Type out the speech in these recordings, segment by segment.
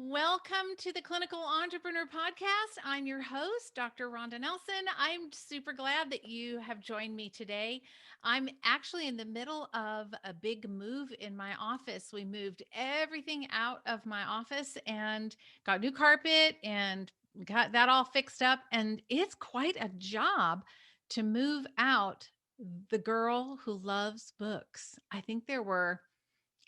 Welcome to the Clinical Entrepreneur Podcast. I'm your host, Dr. Rhonda Nelson. I'm super glad that you have joined me today. I'm actually in the middle of a big move in my office. We moved everything out of my office and got new carpet and got that all fixed up. And it's quite a job to move out the girl who loves books. I think there were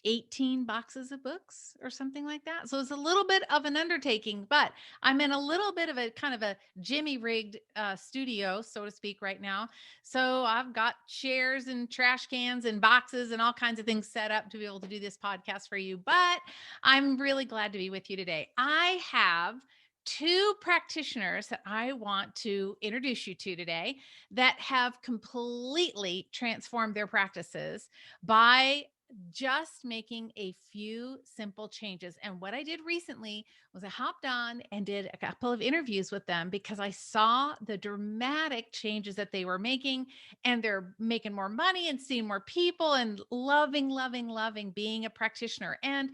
18 boxes of books or something like that. So it's a little bit of an undertaking, but I'm in a little bit of a kind of a Jimmy rigged studio, so to speak, right now. So I've got chairs and trash cans and boxes and all kinds of things set up to be able to do this podcast for you. But I'm really glad to be with you today. I have two practitioners that I want to introduce you to today that have completely transformed their practices by just making a few simple changes. And what I did recently was I hopped on and did a couple of interviews with them because I saw the dramatic changes that they were making, and they're making more money and seeing more people and loving being a practitioner. And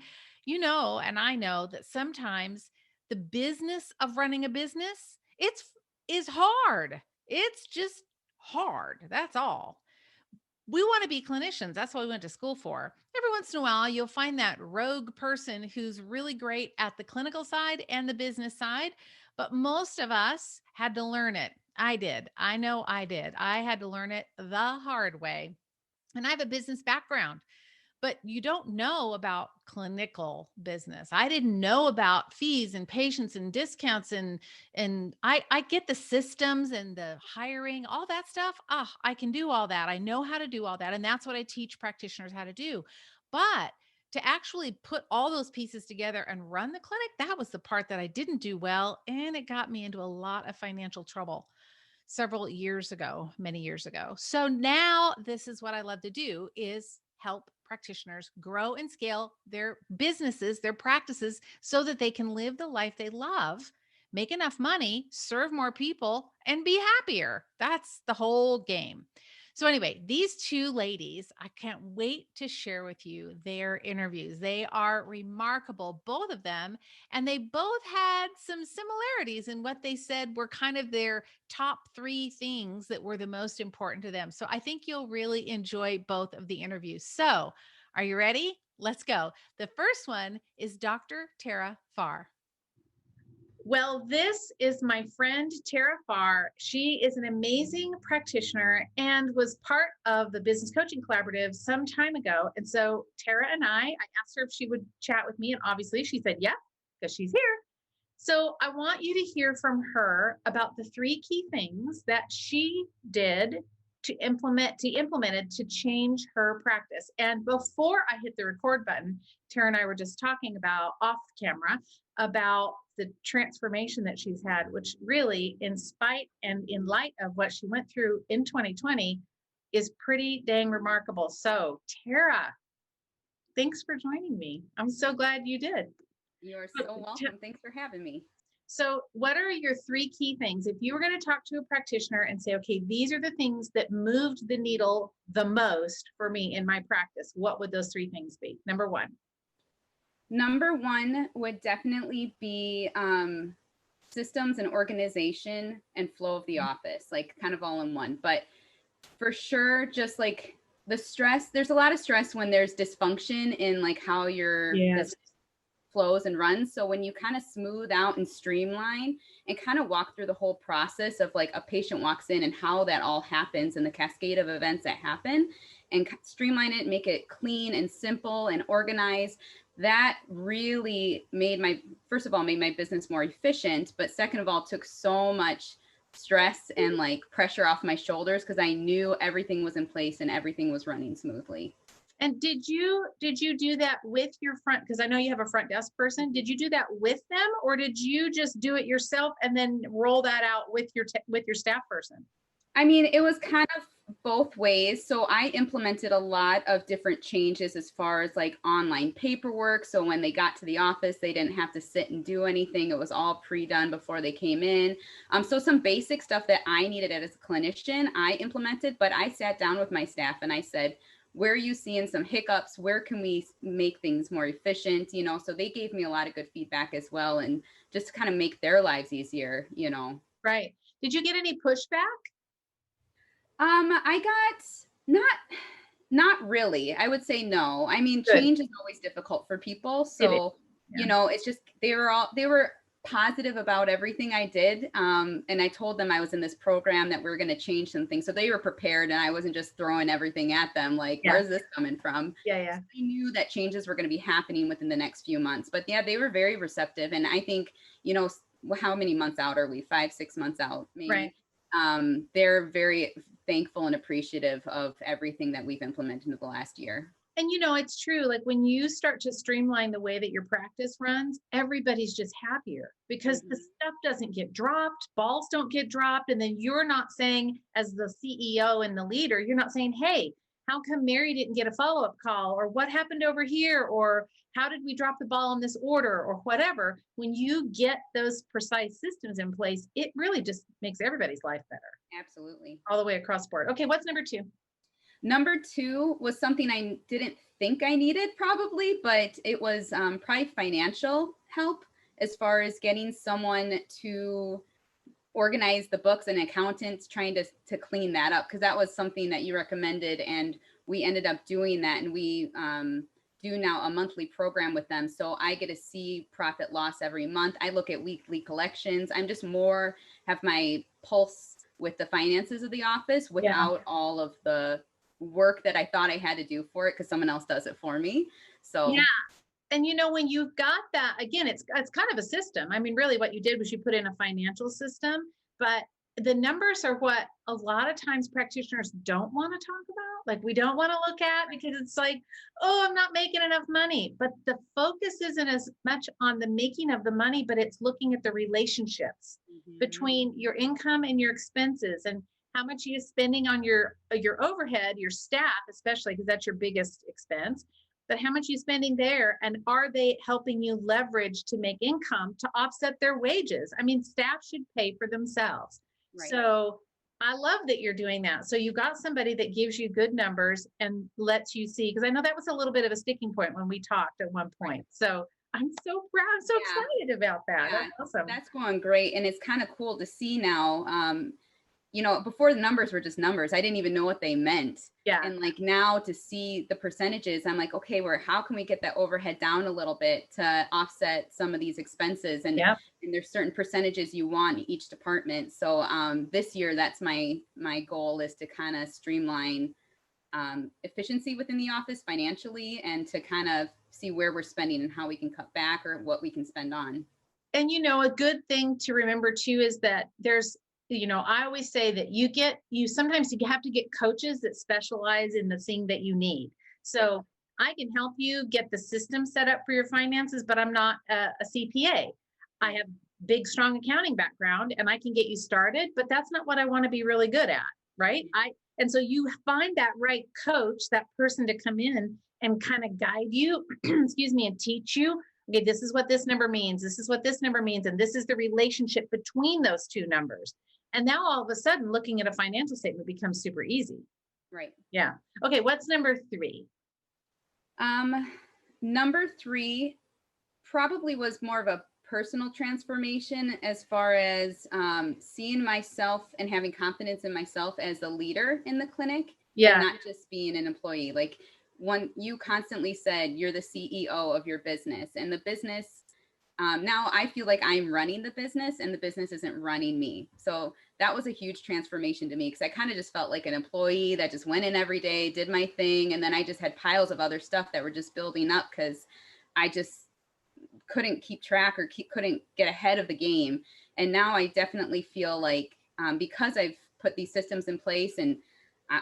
and I know that sometimes the business of running a business, is hard. It's just hard. That's all. We want to be clinicians. That's what we went to school for. Every once in a while, you'll find that rogue person who's really great at the clinical side and the business side. But most of us had to learn it. I did. I know I did. I had to learn it the hard way. And I have a business background, but you don't know about clinical business. I didn't know about fees and patients and discounts and I get the systems and the hiring, all that stuff. I can do all that. I know how to do all that. And that's what I teach practitioners how to do. But to actually put all those pieces together and run the clinic, that was the part that I didn't do well. And it got me into a lot of financial trouble several years ago, many years ago. So now this is what I love to do is help practitioners grow and scale their businesses, their practices so that they can live the life they love, make enough money, serve more people, and be happier. That's the whole game. So anyway, these two ladies, I can't wait to share with you their interviews. They are remarkable, both of them, and they both had some similarities in what they said were kind of their top three things that were the most important to them. So I think you'll really enjoy both of the interviews. So are you ready? Let's go. The first one is Dr. Tera Pfarr. Well, this is my friend, Tera Pfarr. She is an amazing practitioner and was part of the Business Coaching Collaborative some time ago. And so Tera and I asked her if she would chat with me. And obviously she said, yeah, because she's here. So I want you to hear from her about the three key things that she did implemented to change her practice. And before I hit the record button, Tera and I were just talking about off camera about the transformation that she's had, which really, in spite and in light of what she went through in 2020, is pretty dang remarkable. So Tera, thanks for joining me. I'm so glad you did. You're so welcome. Thanks for having me. So what are your three key things? If you were going to talk to a practitioner and say, okay, these are the things that moved the needle the most for me in my practice, what would those three things be? Number one would definitely be systems and organization and flow of the office, like kind of all in one. But for sure, just like the stress, there's a lot of stress when there's dysfunction in like how your business flows and runs. So when you kind of smooth out and streamline and kind of walk through the whole process of like a patient walks in and how that all happens and the cascade of events that happen, and streamline it, make it clean and simple and organized, that really made my business more efficient. But second of all, took so much stress and like pressure off my shoulders because I knew everything was in place and everything was running smoothly. And did you do that with your front? Because I know you have a front desk person. Did you do that with them, or did you just do it yourself and then roll that out with your staff person? I mean, it was kind of both ways. So I implemented a lot of different changes as far as like online paperwork. So when they got to the office, they didn't have to sit and do anything. It was all pre-done before they came in. So some basic stuff that I needed as a clinician, I implemented, but I sat down with my staff and I said, where are you seeing some hiccups? Where can we make things more efficient? You know, so they gave me a lot of good feedback as well, and just to kind of make their lives easier, you know. Right. Did you get any pushback? I got not really. I would say no. I mean, Good. change is always difficult for people. It is. So, Yeah. you know, it's just they were positive about everything I did. And I told them I was in this program that we were going to change some things. So they were prepared, and I wasn't just throwing everything at them like, Yeah. where's this coming from? Yeah. So I knew that changes were going to be happening within the next few months. But yeah, they were very receptive. And I think, you know, how many months out are we? 5-6 months out, maybe. Right. They're very thankful and appreciative of everything that we've implemented in the last year. And you know, it's true. Like when you start to streamline the way that your practice runs, everybody's just happier because the stuff doesn't get dropped, balls don't get dropped. And then you're not saying, as the CEO and the leader, you're not saying, hey, how come Mary didn't get a follow-up call, or what happened over here, or how did we drop the ball in this order, or whatever. When you get those precise systems in place, it really just makes everybody's life better. Absolutely. All the way across the board. Okay, what's number 2? Number 2 was something I didn't think I needed probably, but it was probably financial help as far as getting someone to organize the books, and accountants trying to clean that up, because that was something that you recommended, and we ended up doing that, and we do now a monthly program with them. So I get to see profit loss every month. I look at weekly collections. I'm just more have my pulse with the finances of the office without all of the work that I thought I had to do for it, because someone else does it for me. So yeah. And you know, when you've got that, again, it's kind of a system. I mean, really what you did was you put in a financial system, but the numbers are what a lot of times practitioners don't want to talk about. Like we don't want to look at, because it's like, oh, I'm not making enough money. But the focus isn't as much on the making of the money, but it's looking at the relationships between your income and your expenses, and how much are you spending on your overhead, your staff, especially because that's your biggest expense. But how much are you spending there? And are they helping you leverage to make income to offset their wages? I mean, staff should pay for themselves. Right. So I love that you're doing that. So you got somebody that gives you good numbers and lets you see, because I know that was a little bit of a sticking point when we talked at one point. So I'm so proud, I'm so excited about that. Yeah, that's awesome. That's going great. And it's kind of cool to see now, you know, before the numbers were just numbers. I didn't even know what they meant. Yeah. And like now to see the percentages, I'm like, okay, how can we get that overhead down a little bit to offset some of these expenses? And, and there's certain percentages you want in each department. So this year, that's my goal, is to kind of streamline efficiency within the office financially, and to kind of see where we're spending and how we can cut back or what we can spend on. And, you know, a good thing to remember too is that there's, you know, I always say that sometimes you have to get coaches that specialize in the thing that you need. So I can help you get the system set up for your finances, but I'm not a CPA. I have big, strong accounting background, and I can get you started, but that's not what I want to be really good at. Right. And so you find that right coach, that person to come in and kind of guide you, excuse me, and teach you, okay, this is what this number means. This is what this number means. And this is the relationship between those two numbers. And now all of a sudden, looking at a financial statement becomes super easy. Right. Yeah. Okay. What's number 3? Number 3 probably was more of a personal transformation, as far as seeing myself and having confidence in myself as a leader in the clinic. Yeah. And not just being an employee. Like you constantly said, you're the CEO of your business, and the business, now I feel like I'm running the business and the business isn't running me. So that was a huge transformation to me, because I kind of just felt like an employee that just went in every day, did my thing. And then I just had piles of other stuff that were just building up, because I just couldn't keep track or couldn't get ahead of the game. And now I definitely feel like because I've put these systems in place and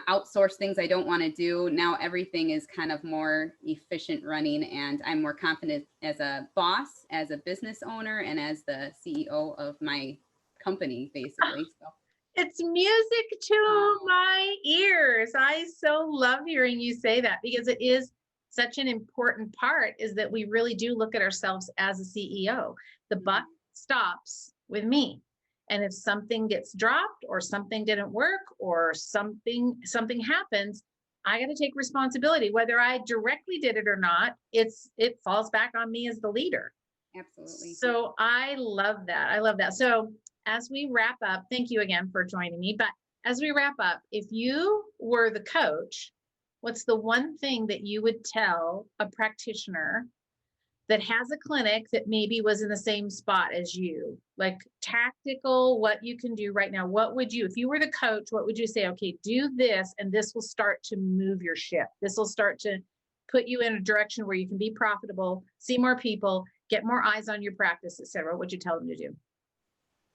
outsource things I don't want to do, now everything is kind of more efficient running, and I'm more confident as a boss, as a business owner, and as the CEO of my company, basically. So it's music to my ears. I so love hearing you say that, because it is such an important part, is that we really do look at ourselves as a CEO. The buck stops with me. And if something gets dropped, or something didn't work, or something happens, I got to take responsibility, whether I directly did it or not. It falls back on me as the leader. Absolutely. So I love that. I love that. So as we wrap up, thank you again for joining me. But as we wrap up, if you were the coach, what's the one thing that you would tell a practitioner that has a clinic that maybe was in the same spot as you, like tactical, what you can do right now? What would you, if you were the coach, what would you say? Okay, do this, and this will start to move your ship. This will start to put you in a direction where you can be profitable, see more people, get more eyes on your practice, et cetera. What would you tell them to do?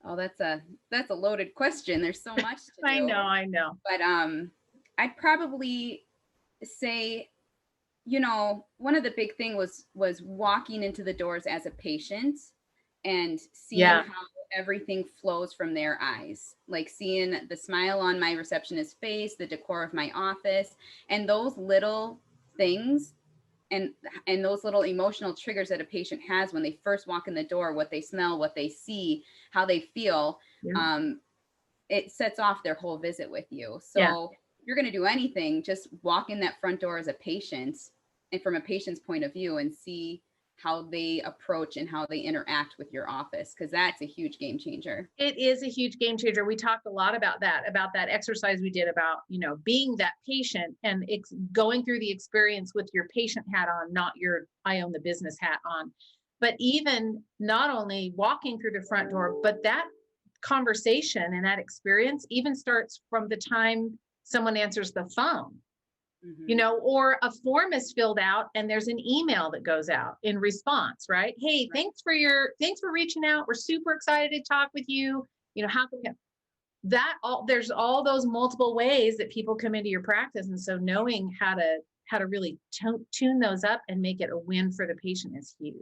Oh, that's a loaded question. There's so much to do. I know. But I'd probably say, one of the big thing was walking into the doors as a patient and seeing how everything flows from their eyes, like seeing the smile on my receptionist's face, the decor of my office, and those little things and those little emotional triggers that a patient has when they first walk in the door, what they smell, what they see, how they feel, it sets off their whole visit with you. So if you're going to do anything, just walk in that front door as a patient and from a patient's point of view and see how they approach and how they interact with your office, because that's a huge game changer. It is a huge game changer. We talked a lot about that exercise we did about, being that patient and going through the experience with your patient hat on, not your I own the business hat on. But even not only walking through the front door, but that conversation and that experience even starts from the time someone answers the phone. Or a form is filled out and there's an email that goes out in response, right? Hey, thanks for reaching out. We're super excited to talk with you. How can we there's all those multiple ways that people come into your practice. And so knowing how to really tune those up and make it a win for the patient is huge.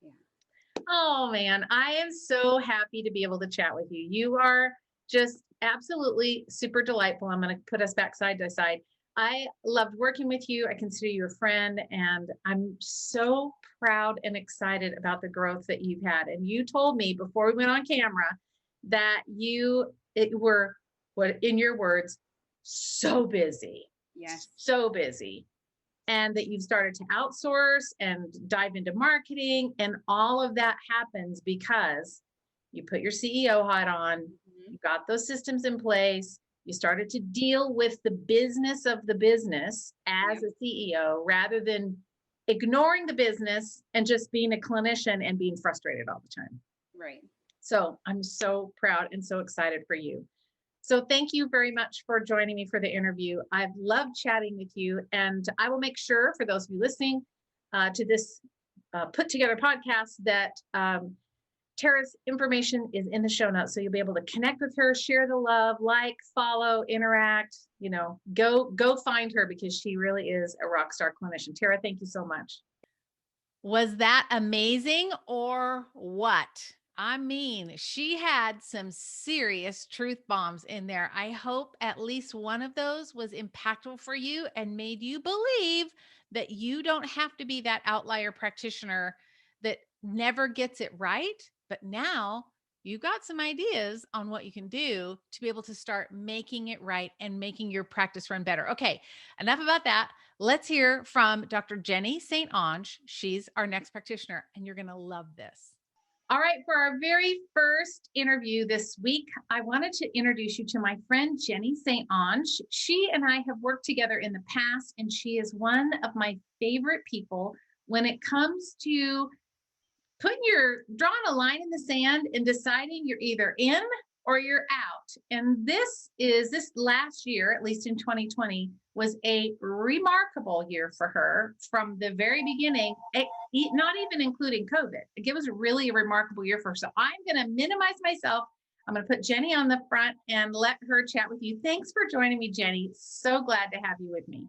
Yeah. Oh man, I am so happy to be able to chat with you. You are just absolutely super delightful. I'm going to put us back side by side. I loved working with you. I consider you a friend, and I'm so proud and excited about the growth that you've had. And you told me before we went on camera that you were, what in your words, so busy. Yes. So busy. And that you've started to outsource and dive into marketing, and all of that happens because you put your CEO hat on, you got those systems in place. You started to deal with the business of the business as a CEO rather than ignoring the business and just being a clinician and being frustrated all the time. Right. So I'm so proud and so excited for you. So thank you very much for joining me for the interview. I've loved chatting with you, and I will make sure for those of you listening to this put together podcast that Tera's information is in the show notes, so you'll be able to connect with her, share the love, like, follow, interact, go find her, because she really is a rock star clinician. Tera, thank you so much. Was that amazing or what? I mean, she had some serious truth bombs in there. I hope at least one of those was impactful for you and made you believe that you don't have to be that outlier practitioner that never gets it right. But now you got some ideas on what you can do to be able to start making it right and making your practice run better. Okay, enough about that. Let's hear from Dr. Jeni St. Onge. She's our next practitioner, and you're going to love this. All right, for our very first interview this week, I wanted to introduce you to my friend, Jeni St. Onge. She and I have worked together in the past, and she is one of my favorite people when it comes to drawing a line in the sand and deciding you're either in or you're out. And this last year, at least in 2020, was a remarkable year for her from the very beginning, not even including COVID. It was really a remarkable year for her. So I'm going to minimize myself. I'm going to put Jeni on the front and let her chat with you. Thanks for joining me, Jeni. So glad to have you with me.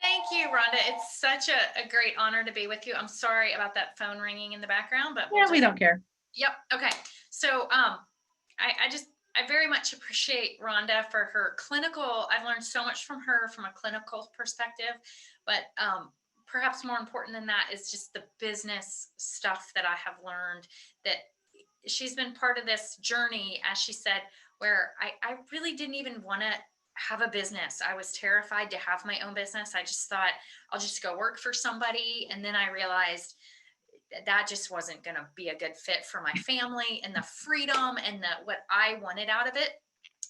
Thank you, Rhonda. It's such a great honor to be with you. I'm sorry about that phone ringing in the background, but we don't care. Yep. Okay. So I very much appreciate Rhonda for her clinical. I've learned so much from her from a clinical perspective, but perhaps more important than that is just the business stuff that I have learned, that she's been part of this journey, as she said, where I really didn't even want to have a business. I was terrified to have my own business. I just thought I'll just go work for somebody. And then I realized that just wasn't going to be a good fit for my family and the freedom and what I wanted out of it.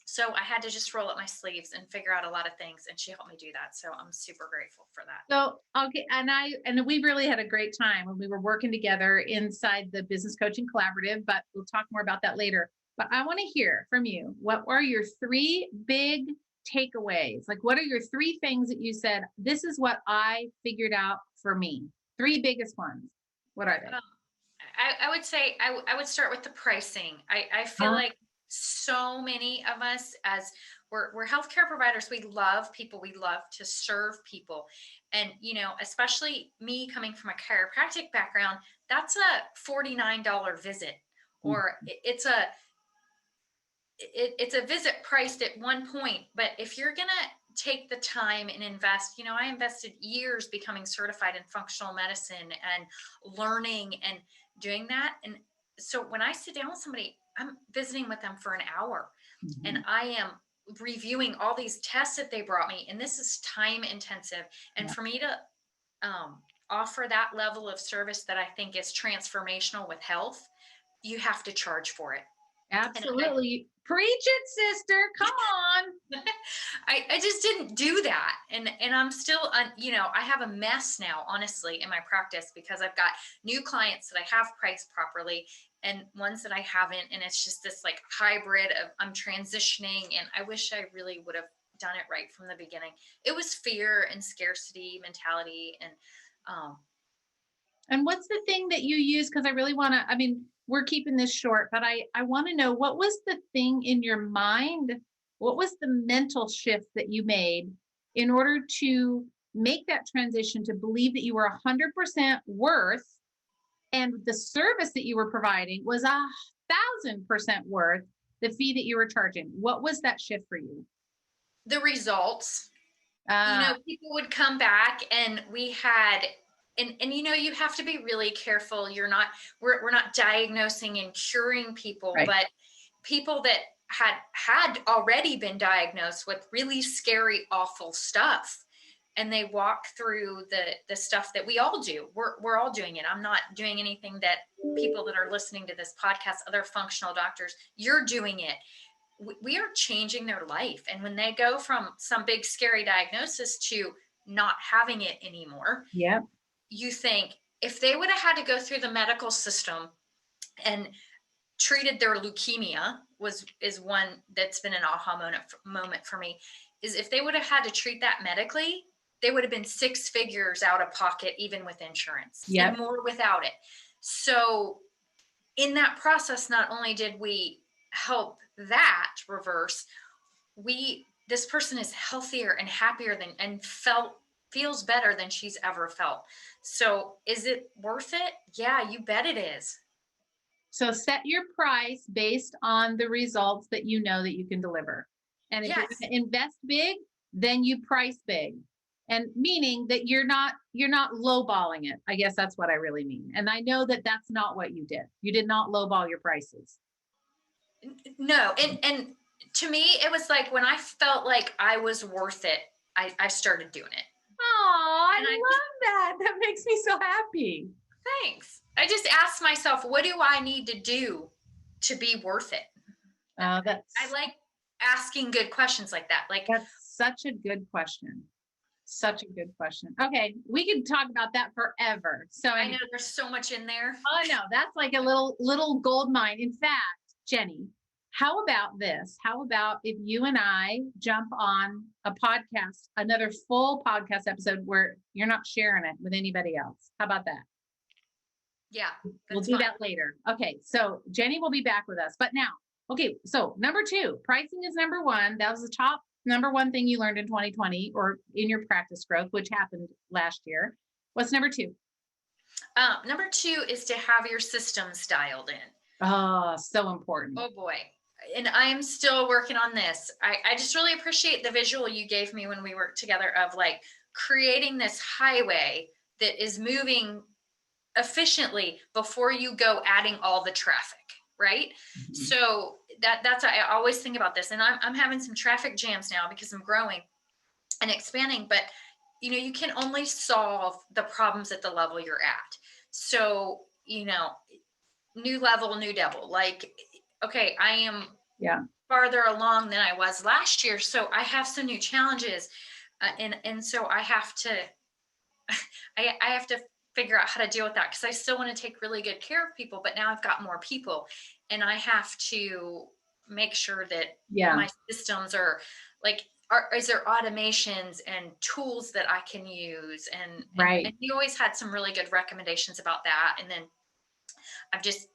So I had to just roll up my sleeves and figure out a lot of things. And she helped me do that. So I'm super grateful for that. So, okay. And we really had a great time when we were working together inside the Business Coaching Collaborative, but we'll talk more about that later. But I want to hear from you. What are your 3 big takeaways? Like, what are your 3 things that you said, this is what I figured out for me? 3 biggest ones. What are they? I would say I would start with the pricing. I feel like so many of us, as we're healthcare providers, we love people, we love to serve people. And, especially me coming from a chiropractic background, that's a $49 visit, or it's a visit priced at one point. But if you're going to take the time and invest, I invested years becoming certified in functional medicine and learning and doing that. And so when I sit down with somebody, I'm visiting with them for an hour, and I am reviewing all these tests that they brought me. And this is time intensive. And for me to offer that level of service that I think is transformational with health, you have to charge for it. Absolutely. Preach it, sister. Come on. I just didn't do that. And I'm still, I have a mess now, honestly, in my practice, because I've got new clients that I have priced properly and ones that I haven't. And it's just this like hybrid of I'm transitioning, and I wish I really would have done it right from the beginning. It was fear and scarcity mentality. And what's the thing that you use? Because I really want to, we're keeping this short, but I want to know, what was the thing in your mind? What was the mental shift that you made in order to make that transition to believe that you were 100% worth, and the service that you were providing was 1,000% worth the fee that you were charging? What was that shift for you? The results. People would come back, and we had, and you have to be really careful. We're not diagnosing and curing people, right, but people that had already been diagnosed with really scary, awful stuff. And they walk through the stuff that we all do. We're all doing it. I'm not doing anything that people that are listening to this podcast, other functional doctors, you're doing it. We are changing their life. And when they go from some big scary diagnosis to not having it anymore, you think, if they would have had to go through the medical system and treated their leukemia, is one that's been an aha moment for me, is if they would have had to treat that medically, they would have been 6 figures out of pocket, even with insurance, and more without it. So in that process, not only did we help that reverse, this person is healthier and happier and feels better than she's ever felt. So is it worth it? Yeah, you bet it is. So set your price based on the results that you know that you can deliver. And if you're going to invest big, then you price big. And meaning that you're not lowballing it. I guess that's what I really mean. And I know that that's not what you did. You did not lowball your prices. No. And to me, it was like, when I felt like I was worth it, I started doing it. Oh, I love that. That makes me so happy. Thanks. I just asked myself, what do I need to do to be worth it? I like asking good questions like that. Like, that's such a good question. Such a good question. Okay, we could talk about that forever. So I know there's so much in there. Oh no, that's like a little gold mine. In fact, Jeni, how about this? How about if you and I jump on a podcast, another full podcast episode where you're not sharing it with anybody else? How about that? Yeah, we'll do that later. Okay, so Jeni will be back with us. But now, okay, so number 2, pricing is number 1. That was the top number 1 thing you learned in 2020 or in your practice growth, which happened last year. What's number 2? Number 2 is to have your systems dialed in. Oh, so important. Oh boy. And I'm still working on this. I just really appreciate the visual you gave me when we worked together of like creating this highway that is moving efficiently before you go adding all the traffic, right? Mm-hmm. So that's, I always think about this, and I'm having some traffic jams now because I'm growing and expanding, but you can only solve the problems at the level you're at. So, new level, new devil. Like, okay, I am farther along than I was last year, so I have some new challenges, and so I have to, I have to figure out how to deal with that, because I still want to take really good care of people, but now I've got more people, and I have to make sure that my systems are like, is there automations and tools that I can use? And you always had some really good recommendations about that. And then I've just,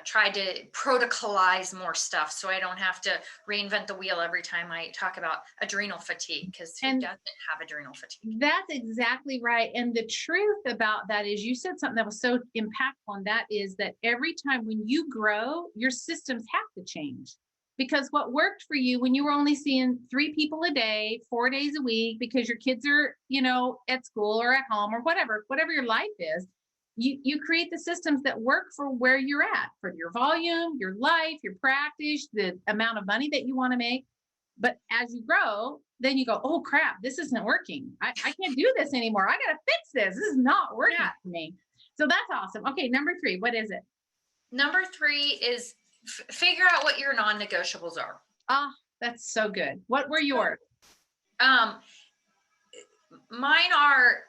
tried to protocolize more stuff so I don't have to reinvent the wheel every time I talk about adrenal fatigue, because who doesn't have adrenal fatigue? That's exactly right. And the truth about that is, you said something that was so impactful, and that is that every time when you grow, your systems have to change. Because what worked for you when you were only seeing 3 people a day, 4 days a week, because your kids are, at school or at home or whatever your life is, you create the systems that work for where you're at, for your volume, your life, your practice, the amount of money that you want to make. But as you grow, then you go, oh crap, this isn't working. I can't do this anymore. I got to fix this. This is not working for me. So that's awesome. Okay. Number 3, what is it? Number 3 is figure out what your non-negotiables are. That's so good. What were yours? Mine are,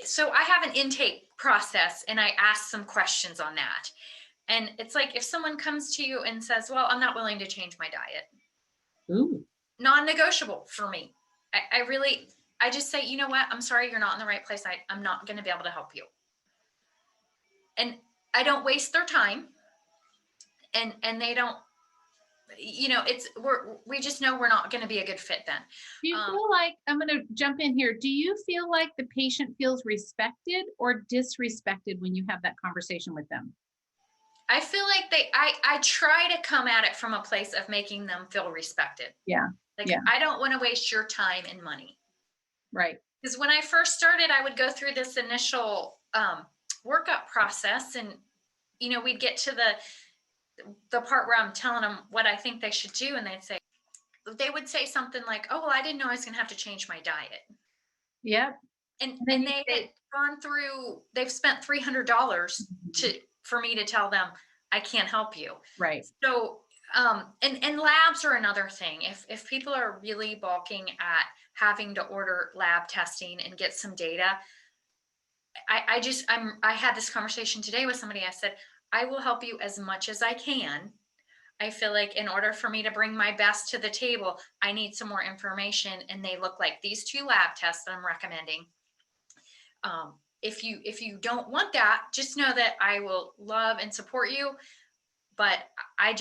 so I have an intake process, and I ask some questions on that. And it's like, if someone comes to you and says, well, I'm not willing to change my diet. Ooh. Non-negotiable for me. I just say, you know what? I'm sorry, you're not in the right place. I'm not going to be able to help you. And I don't waste their time. And they don't, we just know we're not going to be a good fit then. Do you feel like, I'm going to jump in here. Do you feel like the patient feels respected or disrespected when you have that conversation with them? I feel like I try to come at it from a place of making them feel respected. Yeah. I don't want to waste your time and money. Right. Because when I first started, I would go through this initial workup process, and, we'd get to the part where I'm telling them what I think they should do. And they would say something like, oh, well, I didn't know I was going to have to change my diet. Yep. And they had gone through, they've spent $300 for me to tell them, I can't help you. Right. So, and labs are another thing. If people are really balking at having to order lab testing and get some data, I had this conversation today with somebody. I said, I will help you as much as I can. I feel like in order for me to bring my best to the table, I need some more information. And they look like these 2 lab tests that I'm recommending. If you don't want that, just know that I will love and support you. But I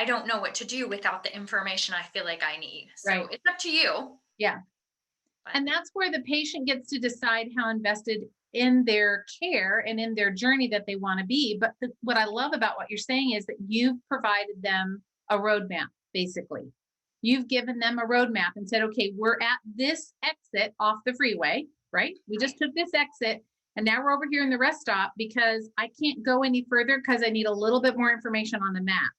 don't know what to do without the information I feel like I need. So It's up to you. Yeah. And that's where the patient gets to decide how invested in their care and in their journey that they want to be. But what I love about what you're saying is that you've provided them a roadmap, basically. You've given them a roadmap and said, okay, we're at this exit off the freeway, right? We just took this exit, and now we're over here in the rest stop because I can't go any further because I need a little bit more information on the map.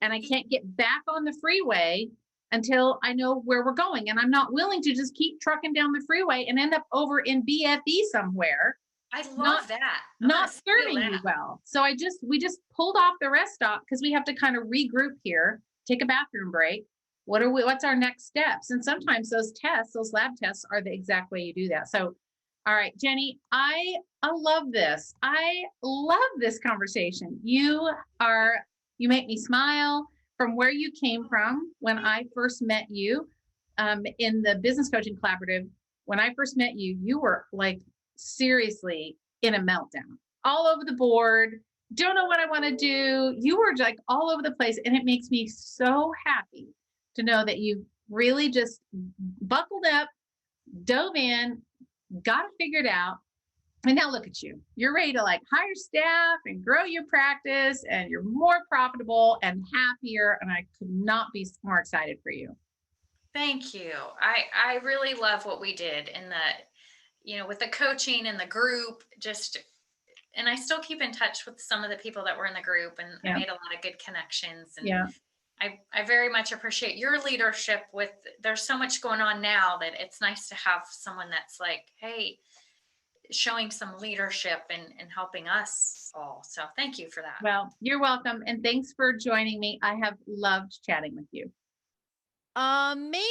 And I can't get back on the freeway until I know where we're going. And I'm not willing to just keep trucking down the freeway and end up over in BFE somewhere. I love that. Not serving you well. So we just pulled off the rest stop because we have to kind of regroup here, take a bathroom break. What's our next steps? And sometimes those lab tests are the exact way you do that. So, all right, Jeni, I love this. I love this conversation. You make me smile. From where you came from when I first met you in the business coaching collaborative, when I first met you, you were like seriously in a meltdown, all over the board, don't know what I want to do. You were like all over the place. And it makes me so happy to know that you really just buckled up, dove in, got it figured out. And now look at you. You're ready to like hire staff and grow your practice, and you're more profitable and happier. And I could not be more excited for you. Thank you. I really love what we did in the, with the coaching and the group. Just, I still keep in touch with some of the people that were in the group, and I made a lot of good connections. And I very much appreciate your leadership with, there's so much going on now that it's nice to have someone that's like, hey, showing some leadership and helping us all. So thank you for that. Well, you're welcome. And thanks for joining me. I have loved chatting with you. Amazing.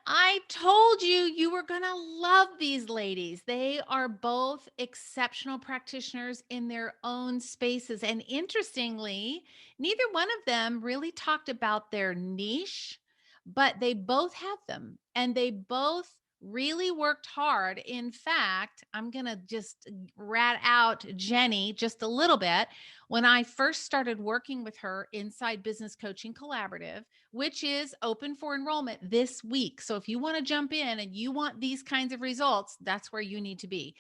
I told you were going to love these ladies. They are both exceptional practitioners in their own spaces. And interestingly, neither one of them really talked about their niche, but they both have them, and they both really worked hard. In fact, I'm going to just rat out Jeni just a little bit. When I first started working with her inside Business Coaching Collaborative, which is open for enrollment this week. So if you want to jump in and you want these kinds of results, that's where you need to be.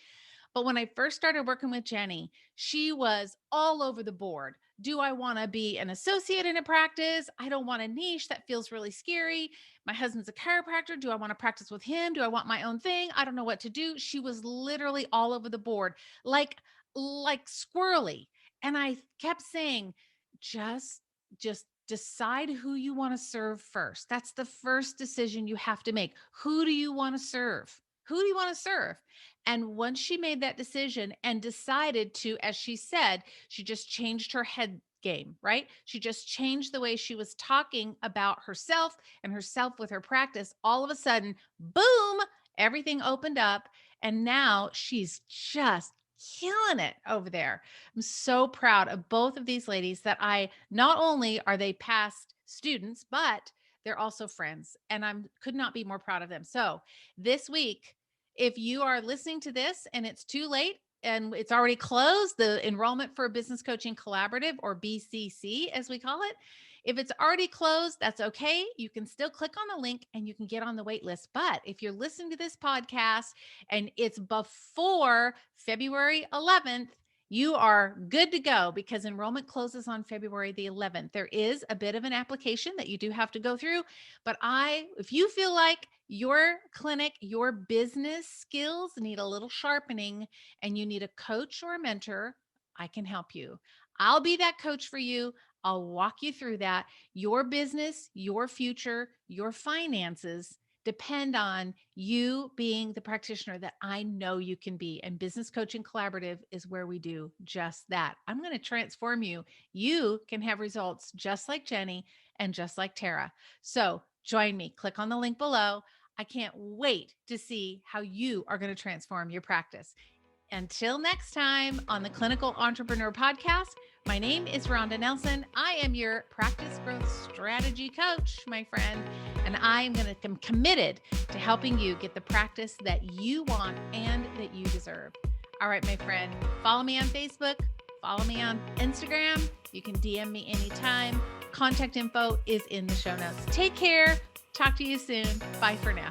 But when I first started working with Jeni, she was all over the board. Do I want to be an associate in a practice? I don't want a niche. That feels really scary. My husband's a chiropractor. Do I want to practice with him? Do I want my own thing? I don't know what to do. She was literally all over the board, like squirrely. And I kept saying, just decide who you want to serve first. That's the first decision you have to make. Who do you want to serve? Who do you want to serve? And once she made that decision and decided to, as she said, she just changed her head game, right? She just changed the way she was talking about herself and herself with her practice. All of a sudden, boom, everything opened up. And now she's just killing it over there. I'm so proud of both of these ladies that not only are they past students, but they're also friends. And I could not be more proud of them. So this week, if you are listening to this and it's too late and it's already closed, the enrollment for Business Coaching Collaborative, or BCC as we call it, if it's already closed, that's okay. You can still click on the link and you can get on the wait list. But if you're listening to this podcast and it's before February 11th, you are good to go, because enrollment closes on February the 11th. There is a bit of an application that you do have to go through, but if you feel like your clinic, your business skills need a little sharpening and you need a coach or a mentor, I can help you. I'll be that coach for you. I'll walk you through that. Your business, your future, your finances depend on you being the practitioner that I know you can be. And Business Coaching Collaborative is where we do just that. I'm going to transform you. You can have results just like Jeni and just like Tera. So join me. Click on the link below. I can't wait to see how you are going to transform your practice. Until next time on the Clinical Entrepreneur Podcast, my name is Rhonda Nelson. I am your practice growth strategy coach, my friend, and I'm committed to helping you get the practice that you want and that you deserve. All right, my friend, follow me on Facebook, follow me on Instagram. You can DM me anytime. Contact info is in the show notes. Take care. Talk to you soon. Bye for now.